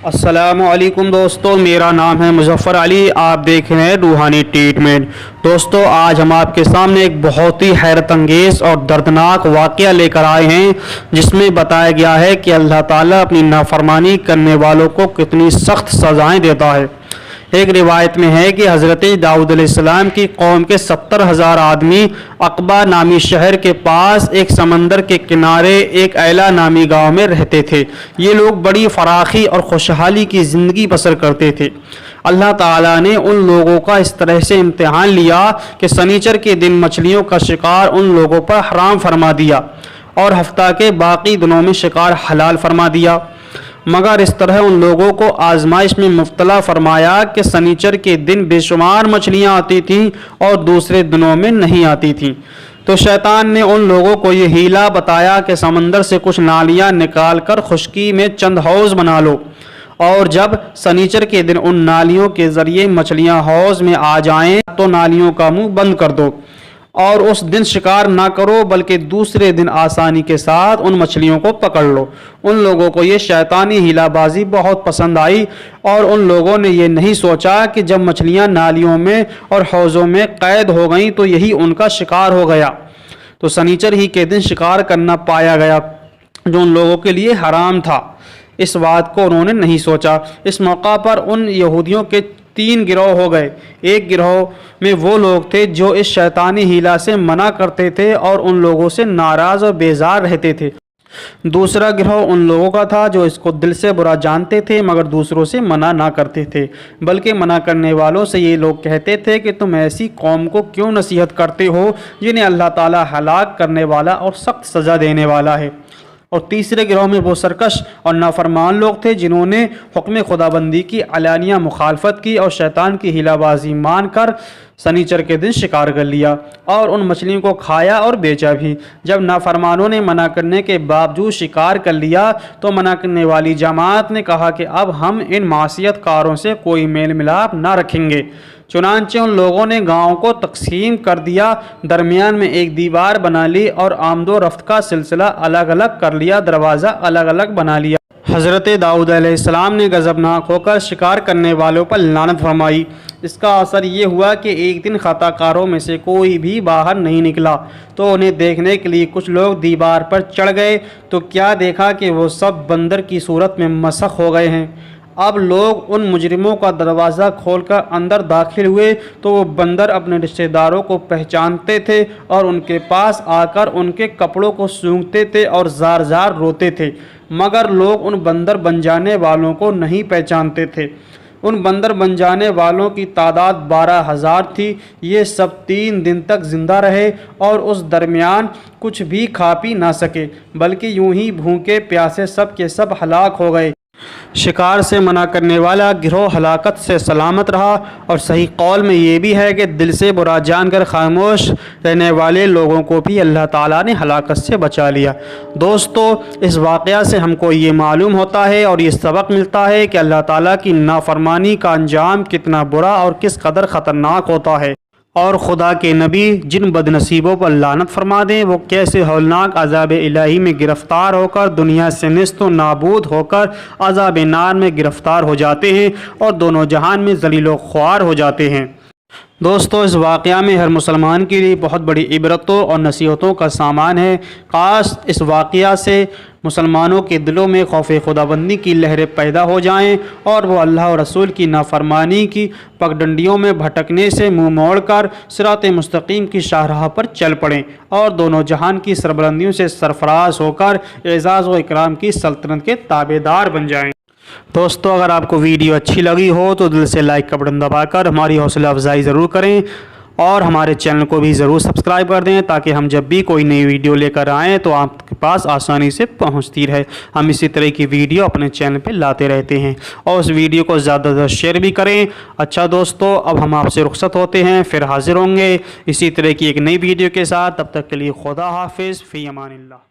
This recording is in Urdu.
السلام علیکم دوستو، میرا نام ہے مظفر علی، آپ دیکھ رہے ہیں روحانی ٹریٹمنٹ۔ دوستو، آج ہم آپ کے سامنے ایک بہت ہی حیرت انگیز اور دردناک واقعہ لے کر آئے ہیں، جس میں بتایا گیا ہے کہ اللہ تعالیٰ اپنی نافرمانی کرنے والوں کو کتنی سخت سزائیں دیتا ہے۔ ایک روایت میں ہے کہ حضرت داؤد علیہ السلام کی قوم کے 70,000 آدمی عقبہ نامی شہر کے پاس ایک سمندر کے کنارے ایک ایلا نامی گاؤں میں رہتے تھے۔ یہ لوگ بڑی فراخی اور خوشحالی کی زندگی بسر کرتے تھے۔ اللہ تعالیٰ نے ان لوگوں کا اس طرح سے امتحان لیا کہ سنیچر کے دن مچھلیوں کا شکار ان لوگوں پر حرام فرما دیا اور ہفتہ کے باقی دنوں میں شکار حلال فرما دیا، مگر اس طرح ان لوگوں کو آزمائش میں مبتلا فرمایا کہ سنیچر کے دن بے شمار مچھلیاں آتی تھیں اور دوسرے دنوں میں نہیں آتی تھیں۔ تو شیطان نے ان لوگوں کو یہ ہیلا بتایا کہ سمندر سے کچھ نالیاں نکال کر خشکی میں چند حوض بنا لو، اور جب سنیچر کے دن ان نالیوں کے ذریعے مچھلیاں حوض میں آ جائیں تو نالیوں کا منہ بند کر دو، اور اس دن شکار نہ کرو بلکہ دوسرے دن آسانی کے ساتھ ان مچھلیوں کو پکڑ لو۔ ان لوگوں کو یہ شیطانی ہیلا بازی بہت پسند آئی، اور ان لوگوں نے یہ نہیں سوچا کہ جب مچھلیاں نالیوں میں اور حوضوں میں قید ہو گئیں تو یہی ان کا شکار ہو گیا۔ تو سنیچر ہی کے دن شکار کرنا پایا گیا جو ان لوگوں کے لیے حرام تھا۔ اس بات کو انہوں نے نہیں سوچا۔ اس موقع پر ان یہودیوں کے 3 گروہ ہو گئے۔ ایک گروہ میں وہ لوگ تھے جو اس شیطانی ہیلا سے منع کرتے تھے اور ان لوگوں سے ناراض اور بیزار رہتے تھے۔ دوسرا گروہ ان لوگوں کا تھا جو اس کو دل سے برا جانتے تھے مگر دوسروں سے منع نہ کرتے تھے، بلکہ منع کرنے والوں سے یہ لوگ کہتے تھے کہ تم ایسی قوم کو کیوں نصیحت کرتے ہو جنہیں اللہ تعالیٰ ہلاک کرنے والا اور سخت سزا دینے والا ہے۔ اور تیسرے گروہ میں وہ سرکش اور نافرمان لوگ تھے جنہوں نے حکم خدابندی کی علانیہ مخالفت کی اور شیطان کی ہیلا بازی مان کر سنیچر کے دن شکار کر لیا اور ان مچھلیوں کو کھایا اور بیچا بھی۔ جب نافرمانوں نے منع کرنے کے باوجود شکار کر لیا تو منع کرنے والی جماعت نے کہا کہ اب ہم ان معصیت کاروں سے کوئی میل ملاپ نہ رکھیں گے۔ چنانچہ ان لوگوں نے گاؤں کو تقسیم کر دیا، درمیان میں ایک دیوار بنا لی اور آمد و رفت کا سلسلہ الگ الگ کر لیا، دروازہ الگ الگ بنا لیا۔ حضرت داؤد علیہ السلام نے غضبناک ہو کر شکار کرنے والوں پر لعنت فرمائی۔ اس کا اثر یہ ہوا کہ ایک دن خطا کاروں میں سے کوئی بھی باہر نہیں نکلا، تو انہیں دیکھنے کے لیے کچھ لوگ دیوار پر چڑھ گئے تو کیا دیکھا کہ وہ سب بندر کی صورت میں مسخ ہو گئے ہیں۔ اب لوگ ان مجرموں کا دروازہ کھول کر اندر داخل ہوئے تو وہ بندر اپنے رشتہ داروں کو پہچانتے تھے اور ان کے پاس آ کر ان کے کپڑوں کو سونگھتے تھے اور زار زار روتے تھے، مگر لوگ ان بندر بن جانے والوں کو نہیں پہچانتے تھے۔ ان بندر بن جانے والوں کی تعداد 12,000 تھی۔ یہ سب 3 دن تک زندہ رہے اور اس درمیان کچھ بھی کھا پی نہ سکے، بلکہ یوں ہی بھوکے پیاسے سب کے سب ہلاک ہو گئے۔ شکار سے منع کرنے والا گروہ ہلاکت سے سلامت رہا، اور صحیح قول میں یہ بھی ہے کہ دل سے برا جان کر خاموش رہنے والے لوگوں کو بھی اللہ تعالیٰ نے ہلاکت سے بچا لیا۔ دوستو، اس واقعہ سے ہم کو یہ معلوم ہوتا ہے اور یہ سبق ملتا ہے کہ اللہ تعالیٰ کی نافرمانی کا انجام کتنا برا اور کس قدر خطرناک ہوتا ہے، اور خدا کے نبی جن بد نصیبوں پر لعنت فرما دیں وہ کیسے ہولناک عذاب الہی میں گرفتار ہو کر دنیا سے نیست و نابود ہو کر عذاب نار میں گرفتار ہو جاتے ہیں اور دونوں جہان میں ذلیل و خوار ہو جاتے ہیں۔ دوستو، اس واقعہ میں ہر مسلمان کے لیے بہت بڑی عبرتوں اور نصیحتوں کا سامان ہے۔ کاش اس واقعہ سے مسلمانوں کے دلوں میں خوف خدابندی کی لہریں پیدا ہو جائیں اور وہ اللہ اور رسول کی نافرمانی کی پگڈنڈیوں میں بھٹکنے سے منہ موڑ کر صراط مستقیم کی شاہراہ پر چل پڑیں اور دونوں جہان کی سربلندیوں سے سرفراز ہو کر اعزاز و اکرام کی سلطنت کے تابعدار بن جائیں۔ دوستو، اگر آپ کو ویڈیو اچھی لگی ہو تو دل سے لائک کا بٹن دبا کر ہماری حوصلہ افزائی ضرور کریں، اور ہمارے چینل کو بھی ضرور سبسکرائب کر دیں تاکہ ہم جب بھی کوئی نئی ویڈیو لے کر آئیں تو آپ کے پاس آسانی سے پہنچتی رہے۔ ہم اسی طرح کی ویڈیو اپنے چینل پہ لاتے رہتے ہیں، اور اس ویڈیو کو زیادہ سے زیادہ شیئر بھی کریں۔ اچھا دوستو، اب ہم آپ سے رخصت ہوتے ہیں، پھر حاضر ہوں گے اسی طرح کی ایک نئی ویڈیو کے ساتھ۔ تب تک کے لیے خدا حافظ، فی امان اللہ۔